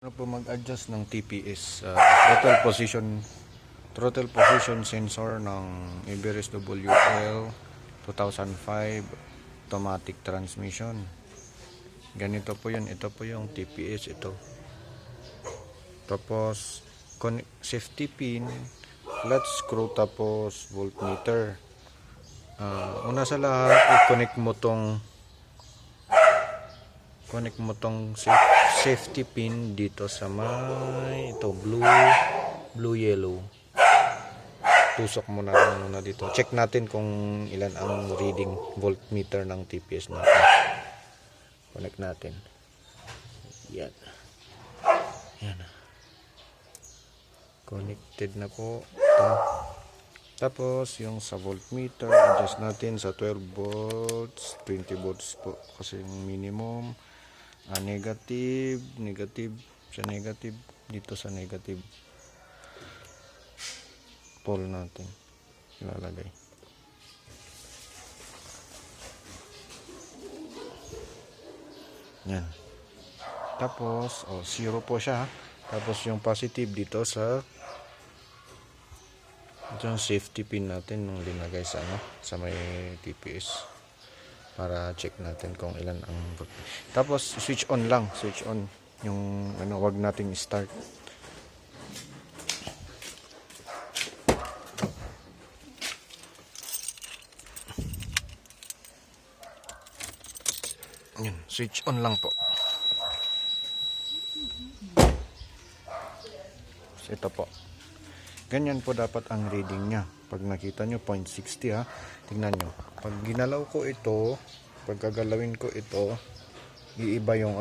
Ano po mag-adjust ng TPS, throttle position sensor ng Everest WL 2005 automatic transmission. Ganito po yun. Ito po yung TPS ito. Tapos safety pin, clutch screw, tapos voltmeter. Una sa lahat, i-connect mo tong safety pin dito sa may ito blue yellow. Tusok mo na lang muna dito. Check natin kung ilan ang reading voltmeter ng TPS natin. Connect natin. Yan. Connected na po ito. Tapos yung sa voltmeter, adjust natin sa 12 volts, 20 volts po kasi yung minimum. Negative sa negative, dito sa negative pole natin ilalagay. Yan. Tapos zero po siya. Tapos yung positive dito sa yung safety pin natin nung linagay sa sa may TPS. Para check natin kung ilan ang tapos switch on lang, switch on yung wag nating start. Yan, switch on lang po. So, ito po. Ganyan po dapat ang reading niya. Pag nakita nyo 0.60 ha, tingnan nyo. Pag ginalaw ko ito, pag gagalawin ko ito, iiba yung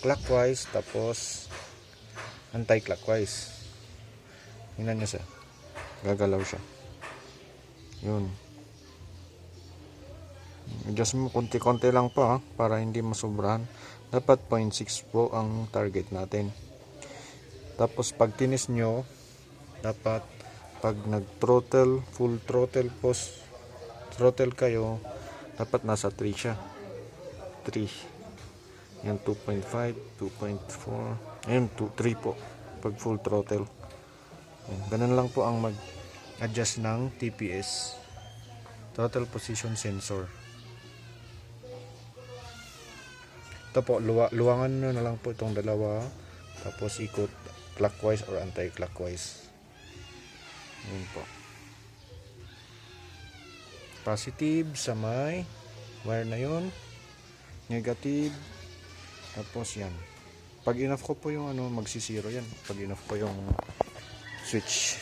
clockwise tapos anti-clockwise. Tingnan nyo siya. Gagalaw siya. Yun. Adjust mo konti-konti lang pa para hindi masobrahan. Dapat 0.6 po ang target natin. Tapos pag tinis nyo, dapat pag nag-throttle, full throttle throttle kayo, dapat nasa 3 siya. 3. Yan 2.5, 2.4. Ayun 3 po pag full throttle. Ganun lang po ang mag-adjust ng TPS, throttle position sensor. Ito po, luwangan nyo na lang po itong dalawa. Tapos ikot clockwise or anti-clockwise. Yun po. Positive sa may wire na yun. Negative. Tapos yan. Pag enough ko po yung magsisiro yan. Pag enough po yung switch.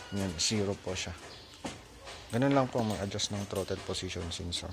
Yan, zero po siya. Ganun lang po mag-adjust ng throttle position sensor.